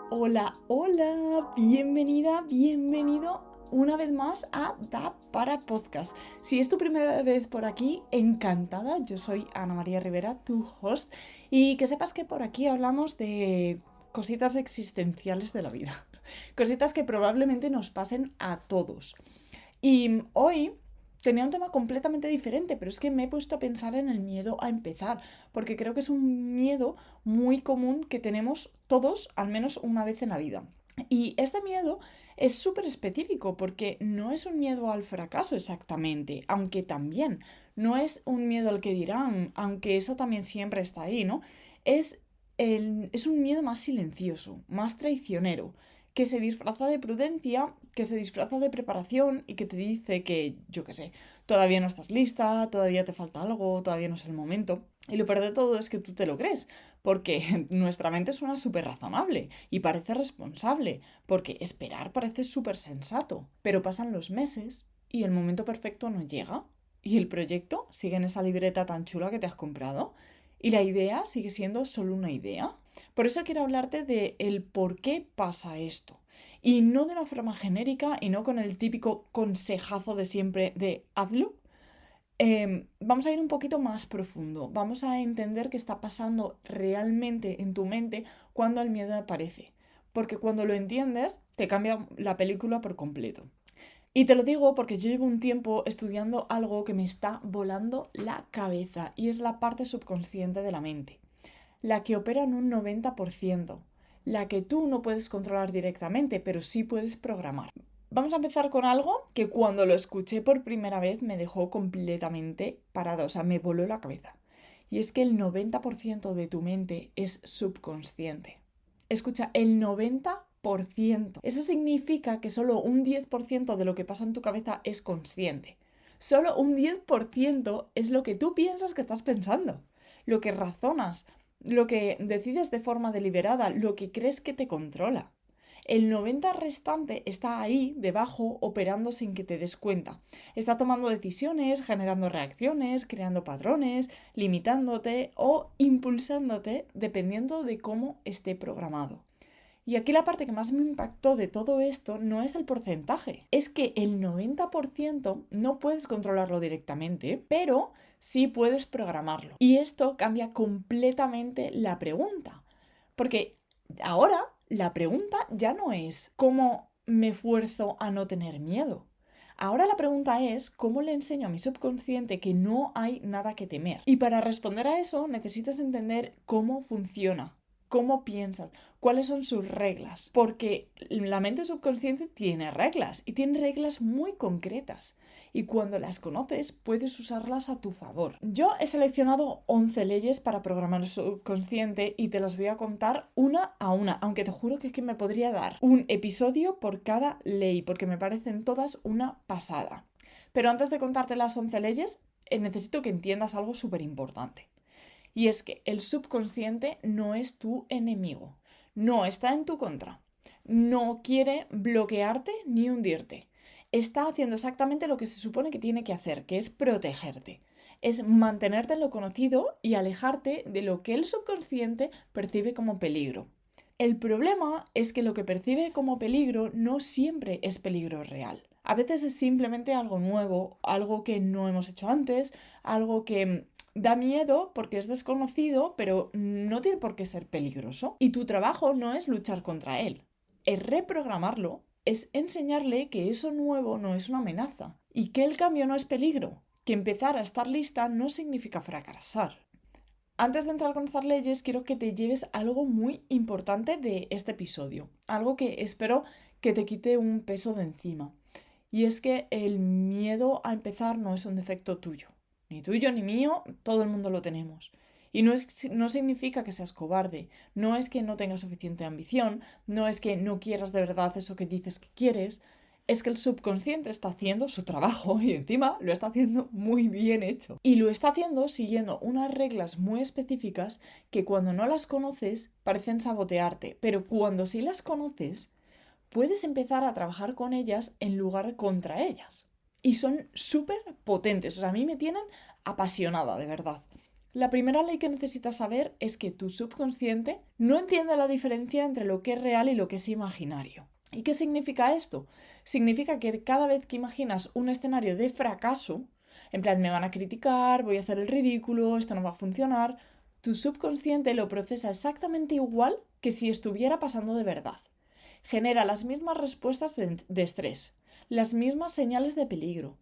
Hola, hola, bienvenida, bienvenido una vez más a Da para Podcast. Si es tu primera vez por aquí, encantada, yo soy Ana María Rivera, tu host, y que sepas que por aquí hablamos de cositas existenciales de la vida, cositas que probablemente nos pasen a todos. Y hoy tenía un tema completamente diferente, pero es que me he puesto a pensar en el miedo a empezar, porque creo que es un miedo muy común que tenemos todos al menos una vez en la vida. Y este miedo es súper específico porque no es un miedo al fracaso exactamente, aunque también no es un miedo al que dirán, aunque eso también siempre está ahí, ¿no? Es, es un miedo más silencioso, más traicionero, que se disfraza de prudencia, que se disfraza de preparación y que te dice que, yo qué sé, todavía no estás lista, todavía te falta algo, todavía no es el momento. Y lo peor de todo es que tú te lo crees, porque nuestra mente suena súper razonable y parece responsable, porque esperar parece súper sensato, pero pasan los meses y el momento perfecto no llega. Y el proyecto sigue en esa libreta tan chula que te has comprado. Y la idea sigue siendo solo una idea. Por eso quiero hablarte de el por qué pasa esto. Y no de una forma genérica y no con el típico consejazo de siempre de hazlo. Vamos a ir un poquito más profundo. Vamos a entender qué está pasando realmente en tu mente cuando el miedo aparece. Porque cuando lo entiendes, te cambia la película por completo. Y te lo digo porque yo llevo un tiempo estudiando algo que me está volando la cabeza y es la parte subconsciente de la mente, la que opera en un 90%, la que tú no puedes controlar directamente, pero sí puedes programar. Vamos a empezar con algo que cuando lo escuché por primera vez me dejó completamente parado, o sea, me voló la cabeza. Y es que el 90% de tu mente es subconsciente. Escucha, el 90%. Eso significa que solo un 10% de lo que pasa en tu cabeza es consciente. Solo un 10% es lo que tú piensas que estás pensando, lo que razonas, lo que decides de forma deliberada, lo que crees que te controla. El 90 restante está ahí, debajo, operando sin que te des cuenta. Está tomando decisiones, generando reacciones, creando patrones, limitándote o impulsándote dependiendo de cómo esté programado. Y aquí la parte que más me impactó de todo esto no es el porcentaje, es que el 90% no puedes controlarlo directamente, pero sí puedes programarlo. Y esto cambia completamente la pregunta, porque ahora la pregunta ya no es ¿cómo me esfuerzo a no tener miedo? Ahora la pregunta es ¿cómo le enseño a mi subconsciente que no hay nada que temer? Y para responder a eso necesitas entender cómo funciona, cómo piensan, cuáles son sus reglas. Porque la mente subconsciente tiene reglas y tiene reglas muy concretas. Y cuando las conoces, puedes usarlas a tu favor. Yo he seleccionado 11 leyes para programar el subconsciente y te las voy a contar una a una, aunque te juro que es que me podría dar un episodio por cada ley, porque me parecen todas una pasada. Pero antes de contarte las 11 leyes, necesito que entiendas algo súper importante. Y es que el subconsciente no es tu enemigo, no está en tu contra, no quiere bloquearte ni hundirte. Está haciendo exactamente lo que se supone que tiene que hacer, que es protegerte. Es mantenerte en lo conocido y alejarte de lo que el subconsciente percibe como peligro. El problema es que lo que percibe como peligro no siempre es peligro real. A veces es simplemente algo nuevo, algo que no hemos hecho antes, algo que da miedo porque es desconocido, pero no tiene por qué ser peligroso. Y tu trabajo no es luchar contra él, es reprogramarlo, es enseñarle que eso nuevo no es una amenaza y que el cambio no es peligro, que empezar a estar lista no significa fracasar. Antes de entrar con estas leyes, quiero que te lleves algo muy importante de este episodio, algo que espero que te quite un peso de encima. Y es que el miedo a empezar no es un defecto tuyo, ni tuyo ni mío, todo el mundo lo tenemos. Y no significa que seas cobarde, no es que no tengas suficiente ambición, no es que no quieras de verdad eso que dices que quieres, es que el subconsciente está haciendo su trabajo y encima lo está haciendo muy bien hecho. Y lo está haciendo siguiendo unas reglas muy específicas que cuando no las conoces parecen sabotearte, pero cuando sí las conoces puedes empezar a trabajar con ellas en lugar de contra ellas. Y son súper potentes, o sea, a mí me tienen apasionada, de verdad. La primera ley que necesitas saber es que tu subconsciente no entiende la diferencia entre lo que es real y lo que es imaginario. ¿Y qué significa esto? Significa que cada vez que imaginas un escenario de fracaso, en plan me van a criticar, voy a hacer el ridículo, esto no va a funcionar, tu subconsciente lo procesa exactamente igual que si estuviera pasando de verdad. Genera las mismas respuestas de estrés, las mismas señales de peligro,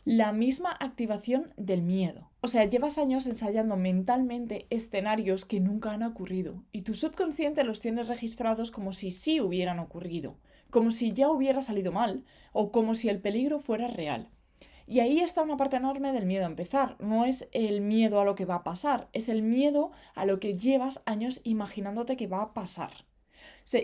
la misma activación del miedo. O sea, llevas años ensayando mentalmente escenarios que nunca han ocurrido y tu subconsciente los tiene registrados como si sí hubieran ocurrido, como si ya hubiera salido mal o como si el peligro fuera real. Y ahí está una parte enorme del miedo a empezar. No es el miedo a lo que va a pasar, es el miedo a lo que llevas años imaginándote que va a pasar.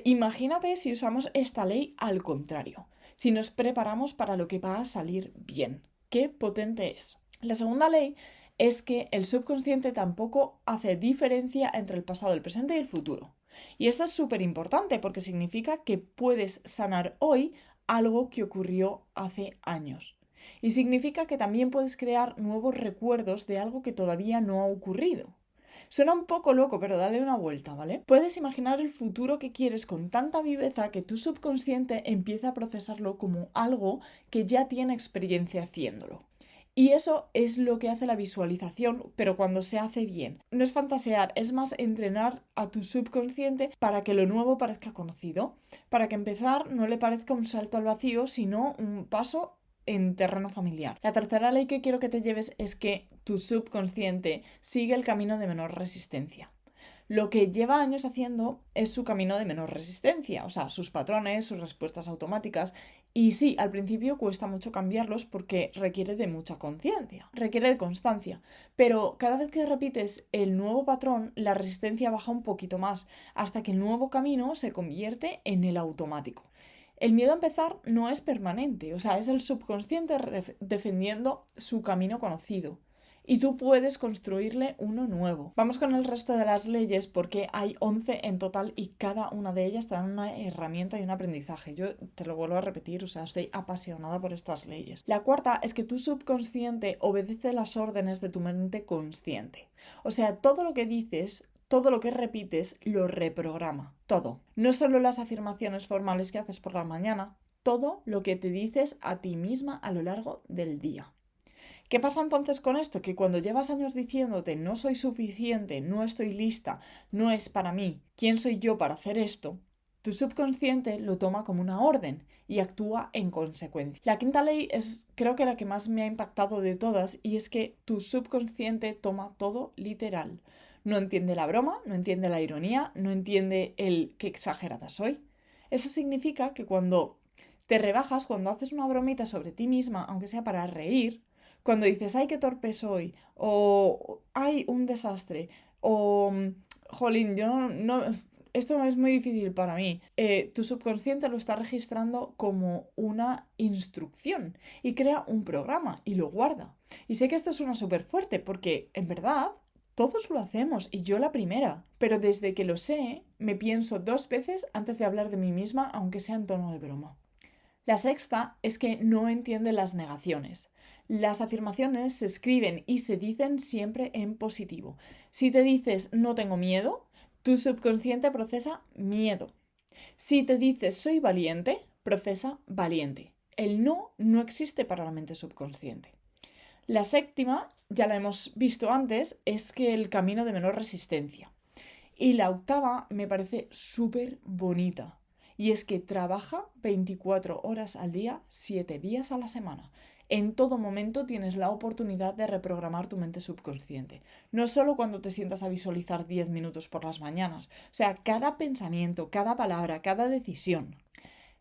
Imagínate si usamos esta ley al contrario, si nos preparamos para lo que va a salir bien. ¡Qué potente es! La segunda ley es que el subconsciente tampoco hace diferencia entre el pasado, el presente y el futuro. Y esto es súper importante porque significa que puedes sanar hoy algo que ocurrió hace años. Y significa que también puedes crear nuevos recuerdos de algo que todavía no ha ocurrido. Suena un poco loco, pero dale una vuelta, ¿vale? Puedes imaginar el futuro que quieres con tanta viveza que tu subconsciente empieza a procesarlo como algo que ya tiene experiencia haciéndolo. Y eso es lo que hace la visualización, pero cuando se hace bien. No es fantasear, es más entrenar a tu subconsciente para que lo nuevo parezca conocido. Para que empezar no le parezca un salto al vacío, sino un paso en terreno familiar. La tercera ley que quiero que te lleves es que tu subconsciente sigue el camino de menor resistencia. Lo que lleva años haciendo es su camino de menor resistencia, o sea, sus patrones, sus respuestas automáticas. Y sí, al principio cuesta mucho cambiarlos porque requiere de mucha conciencia, requiere de constancia. Pero cada vez que repites el nuevo patrón, la resistencia baja un poquito más, hasta que el nuevo camino se convierte en el automático. El miedo a empezar no es permanente, o sea, es el subconsciente defendiendo su camino conocido. Y tú puedes construirle uno nuevo. Vamos con el resto de las leyes porque hay 11 en total y cada una de ellas te dan una herramienta y un aprendizaje. Yo te lo vuelvo a repetir, o sea, estoy apasionada por estas leyes. La cuarta es que tu subconsciente obedece las órdenes de tu mente consciente. O sea, todo lo que dices, todo lo que repites, lo reprograma. Todo. No solo las afirmaciones formales que haces por la mañana, todo lo que te dices a ti misma a lo largo del día. ¿Qué pasa entonces con esto? Que cuando llevas años diciéndote no soy suficiente, no estoy lista, no es para mí, ¿quién soy yo para hacer esto? Tu subconsciente lo toma como una orden y actúa en consecuencia. La quinta ley es, creo que la que más me ha impactado de todas, y es que tu subconsciente toma todo literal. No entiende la broma, no entiende la ironía, no entiende el qué exagerada soy. Eso significa que cuando te rebajas, cuando haces una bromita sobre ti misma, aunque sea para reír, cuando dices, ay, qué torpe soy, o ay, un desastre, o jolín, esto es muy difícil para mí, tu subconsciente lo está registrando como una instrucción y crea un programa y lo guarda. Y sé que esto suena súper fuerte porque, en verdad, todos lo hacemos y yo la primera, pero desde que lo sé, me pienso 2 veces antes de hablar de mí misma, aunque sea en tono de broma. La sexta es que no entiende las negaciones. Las afirmaciones se escriben y se dicen siempre en positivo. Si te dices no tengo miedo, tu subconsciente procesa miedo. Si te dices soy valiente, procesa valiente. El no existe para la mente subconsciente. La séptima, ya la hemos visto antes, es que el camino de menor resistencia. Y la octava me parece súper bonita. Y es que trabaja 24 horas al día, 7 días a la semana. En todo momento tienes la oportunidad de reprogramar tu mente subconsciente. No solo cuando te sientas a visualizar 10 minutos por las mañanas. O sea, cada pensamiento, cada palabra, cada decisión.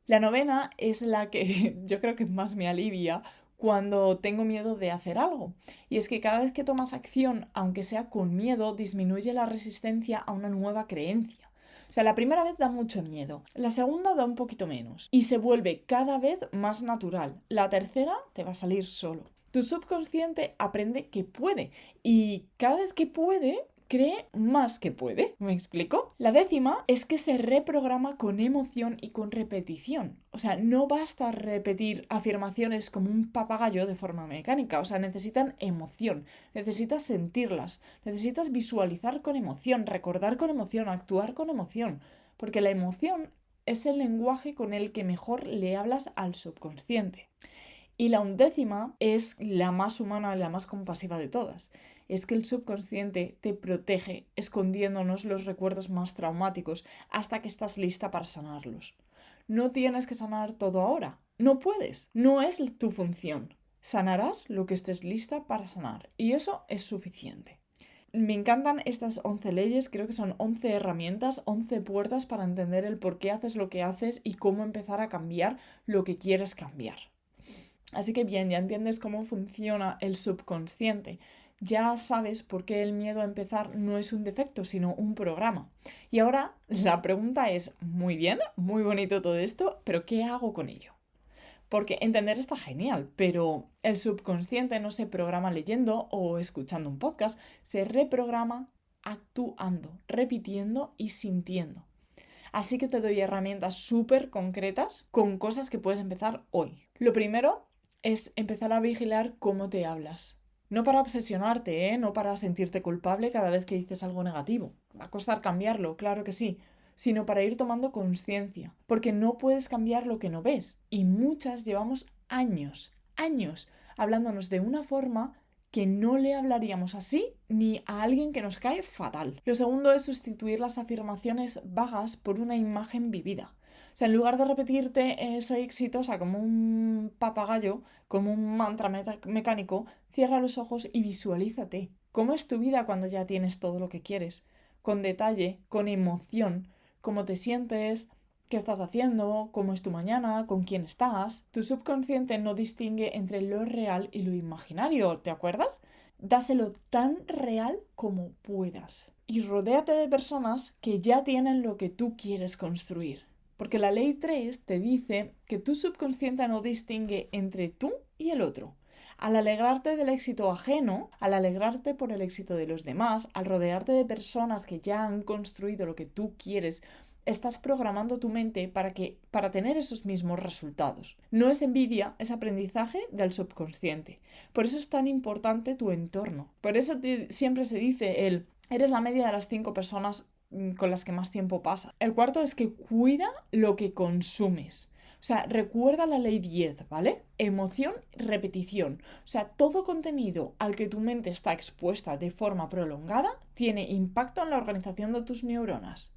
La novena es la que yo creo que más me alivia cuando tengo miedo de hacer algo. Y es que cada vez que tomas acción, aunque sea con miedo, disminuye la resistencia a una nueva creencia. O sea, la primera vez da mucho miedo, la segunda da un poquito menos y se vuelve cada vez más natural. La tercera te va a salir solo. Tu subconsciente aprende que puede y cada vez que puede cree más que puede. ¿Me explico? La 10ª es que se reprograma con emoción y con repetición. O sea, no basta repetir afirmaciones como un papagayo de forma mecánica. O sea, necesitan emoción, necesitas sentirlas, necesitas visualizar con emoción, recordar con emoción, actuar con emoción. Porque la emoción es el lenguaje con el que mejor le hablas al subconsciente. Y la 11ª es la más humana y la más compasiva de todas. Es que el subconsciente te protege escondiéndonos los recuerdos más traumáticos hasta que estás lista para sanarlos. No tienes que sanar todo ahora. No puedes. No es tu función. Sanarás lo que estés lista para sanar. Y eso es suficiente. Me encantan estas 11 leyes, creo que son 11 herramientas, 11 puertas para entender el por qué haces lo que haces y cómo empezar a cambiar lo que quieres cambiar. Así que bien, ya entiendes cómo funciona el subconsciente. Ya sabes por qué el miedo a empezar no es un defecto, sino un programa. Y ahora la pregunta es, muy bien, muy bonito todo esto, pero ¿qué hago con ello? Porque entender está genial, pero el subconsciente no se programa leyendo o escuchando un podcast, se reprograma actuando, repitiendo y sintiendo. Así que te doy herramientas súper concretas con cosas que puedes empezar hoy. Lo primero es empezar a vigilar cómo te hablas. No para obsesionarte, no para sentirte culpable cada vez que dices algo negativo. Va a costar cambiarlo, claro que sí, sino para ir tomando conciencia. Porque no puedes cambiar lo que no ves. Y muchas llevamos años hablándonos de una forma que no le hablaríamos así ni a alguien que nos cae fatal. Lo segundo es sustituir las afirmaciones vagas por una imagen vivida. O sea, en lugar de repetirte soy exitosa como un papagayo, como un mantra mecánico, cierra los ojos y visualízate. ¿Cómo es tu vida cuando ya tienes todo lo que quieres? Con detalle, con emoción, cómo te sientes, qué estás haciendo, cómo es tu mañana, con quién estás. Tu subconsciente no distingue entre lo real y lo imaginario, ¿te acuerdas? Dáselo tan real como puedas. Y rodéate de personas que ya tienen lo que tú quieres construir. Porque la ley 3 te dice que tu subconsciente no distingue entre tú y el otro. Al alegrarte del éxito ajeno, al alegrarte por el éxito de los demás, al rodearte de personas que ya han construido lo que tú quieres, estás programando tu mente para tener esos mismos resultados. No es envidia, es aprendizaje del subconsciente. Por eso es tan importante tu entorno. Por eso siempre se dice eres la media de las 5 personas con las que más tiempo pasa. El cuarto es que cuida lo que consumes. O sea, recuerda la ley 10, ¿vale? Emoción, repetición. O sea, todo contenido al que tu mente está expuesta de forma prolongada tiene impacto en la organización de tus neuronas.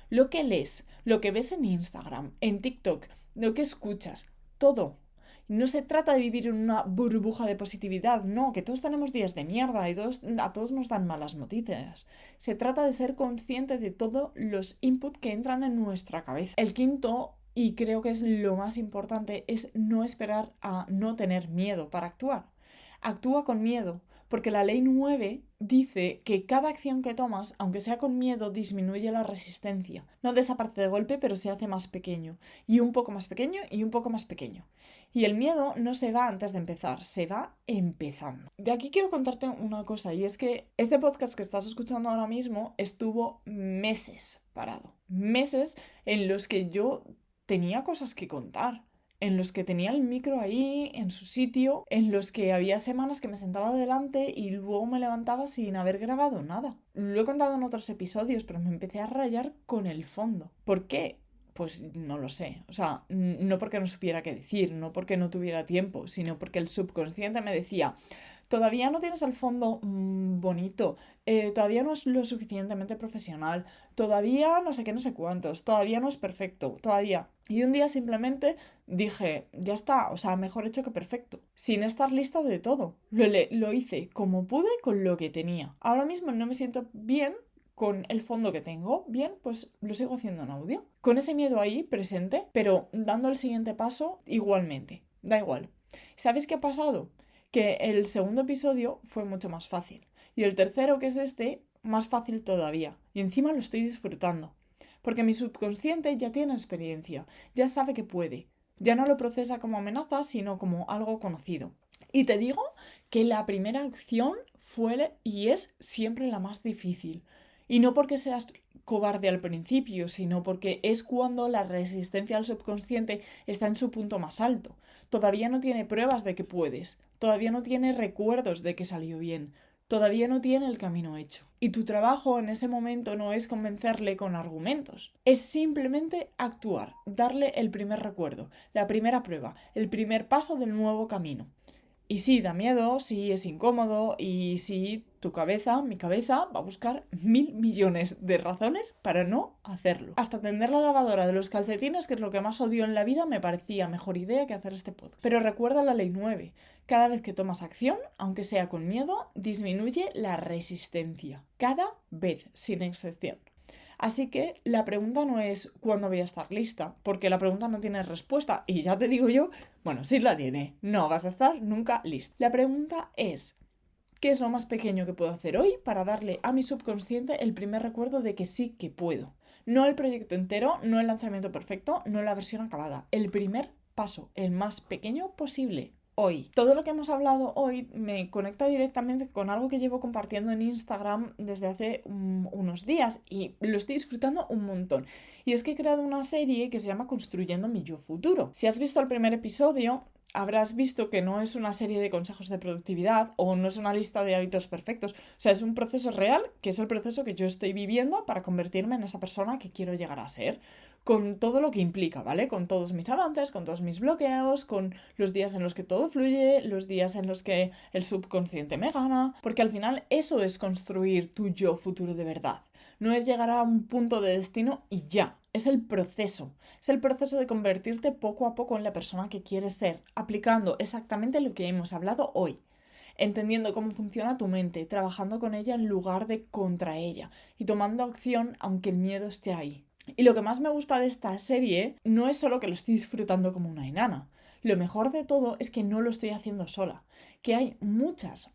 Lo que lees, lo que ves en Instagram, en TikTok, lo que escuchas, todo. No se trata de vivir en una burbuja de positividad, no, que todos tenemos días de mierda y a todos nos dan malas noticias. Se trata de ser consciente de todos los inputs que entran en nuestra cabeza. El quinto, y creo que es lo más importante, es no esperar a no tener miedo para actuar. Actúa con miedo, porque la ley 9 dice que cada acción que tomas, aunque sea con miedo, disminuye la resistencia. No desaparece de golpe, pero se hace más pequeño. Y un poco más pequeño y un poco más pequeño. Y el miedo no se va antes de empezar, se va empezando. De aquí quiero contarte una cosa, y es que este podcast que estás escuchando ahora mismo estuvo meses parado. Meses en los que yo tenía cosas que contar, en los que tenía el micro ahí en su sitio, en los que había semanas que me sentaba delante y luego me levantaba sin haber grabado nada. Lo he contado en otros episodios, pero me empecé a rayar con el fondo. ¿Por qué? Pues no lo sé. O sea, no porque no supiera qué decir, no porque no tuviera tiempo, sino porque el subconsciente me decía: todavía no tienes el fondo bonito, todavía no es lo suficientemente profesional, todavía no sé qué, no sé cuántos, todavía no es perfecto, todavía. Y un día simplemente dije, ya está, o sea, mejor hecho que perfecto, sin estar lista de todo. Lo hice como pude con lo que tenía. Ahora mismo no me siento bien con el fondo que tengo, bien, pues lo sigo haciendo en audio. Con ese miedo ahí presente, pero dando el siguiente paso igualmente. Da igual. ¿Sabes qué ha pasado? Que el segundo episodio fue mucho más fácil. Y el tercero, que es este, más fácil todavía. Y encima lo estoy disfrutando. Porque mi subconsciente ya tiene experiencia, ya sabe que puede. Ya no lo procesa como amenaza, sino como algo conocido. Y te digo que la primera acción fue y es siempre la más difícil. Y no porque seas cobarde al principio, sino porque es cuando la resistencia al subconsciente está en su punto más alto. Todavía no tiene pruebas de que puedes, todavía no tiene recuerdos de que salió bien, todavía no tiene el camino hecho. Y tu trabajo en ese momento no es convencerle con argumentos, es simplemente actuar, darle el primer recuerdo, la primera prueba, el primer paso del nuevo camino. Y sí, da miedo, sí es incómodo y sí, mi cabeza va a buscar 1000 millones de razones para no hacerlo. Hasta tender la lavadora de los calcetines, que es lo que más odio en la vida, me parecía mejor idea que hacer este podcast. Pero recuerda la ley 9. Cada vez que tomas acción, aunque sea con miedo, disminuye la resistencia. Cada vez, sin excepción. Así que la pregunta no es ¿cuándo voy a estar lista? Porque la pregunta no tiene respuesta y ya te digo yo, bueno, sí la tiene, no vas a estar nunca lista. La pregunta es ¿qué es lo más pequeño que puedo hacer hoy para darle a mi subconsciente el primer recuerdo de que sí que puedo? No el proyecto entero, no el lanzamiento perfecto, no la versión acabada, el primer paso, el más pequeño posible. Hoy. Todo lo que hemos hablado hoy me conecta directamente con algo que llevo compartiendo en Instagram desde hace unos días y lo estoy disfrutando un montón. Y es que he creado una serie que se llama Construyendo mi yo futuro. Si has visto el primer episodio, habrás visto que no es una serie de consejos de productividad o no es una lista de hábitos perfectos. O sea, es un proceso real, que es el proceso que yo estoy viviendo para convertirme en esa persona que quiero llegar a ser. Con todo lo que implica, ¿vale? Con todos mis avances, con todos mis bloqueos, con los días en los que todo fluye, los días en los que el subconsciente me gana, porque al final eso es construir tu yo futuro de verdad. No es llegar a un punto de destino y ya. Es el proceso de convertirte poco a poco en la persona que quieres ser, aplicando exactamente lo que hemos hablado hoy, entendiendo cómo funciona tu mente, trabajando con ella en lugar de contra ella y tomando acción aunque el miedo esté ahí. Y lo que más me gusta de esta serie no es solo que lo estoy disfrutando como una enana. Lo mejor de todo es que no lo estoy haciendo sola, que hay muchas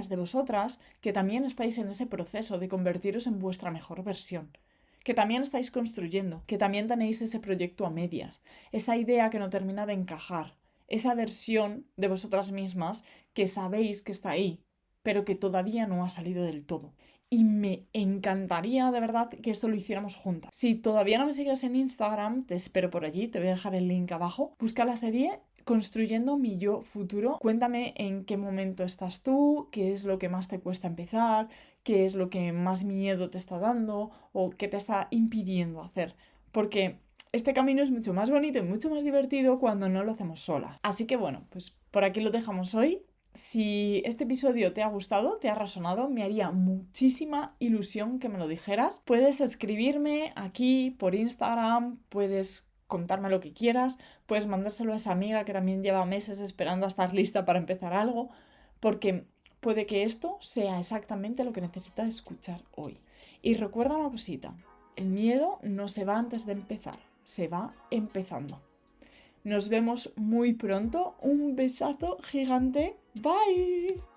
de vosotras que también estáis en ese proceso de convertiros en vuestra mejor versión, que también estáis construyendo, que también tenéis ese proyecto a medias, esa idea que no termina de encajar, esa versión de vosotras mismas que sabéis que está ahí, pero que todavía no ha salido del todo. Y me encantaría de verdad que esto lo hiciéramos juntas. Si todavía no me sigues en Instagram, te espero por allí, te voy a dejar el link abajo. Busca la serie Construyendo mi yo futuro. Cuéntame en qué momento estás tú, qué es lo que más te cuesta empezar, qué es lo que más miedo te está dando o qué te está impidiendo hacer. Porque este camino es mucho más bonito y mucho más divertido cuando no lo hacemos sola. Así que bueno, pues por aquí lo dejamos hoy. Si este episodio te ha gustado, te ha resonado, me haría muchísima ilusión que me lo dijeras. Puedes escribirme aquí por Instagram, puedes contarme lo que quieras, puedes mandárselo a esa amiga que también lleva meses esperando a estar lista para empezar algo, porque puede que esto sea exactamente lo que necesitas escuchar hoy. Y recuerda una cosita, el miedo no se va antes de empezar, se va empezando. Nos vemos muy pronto. Un besazo gigante. Bye.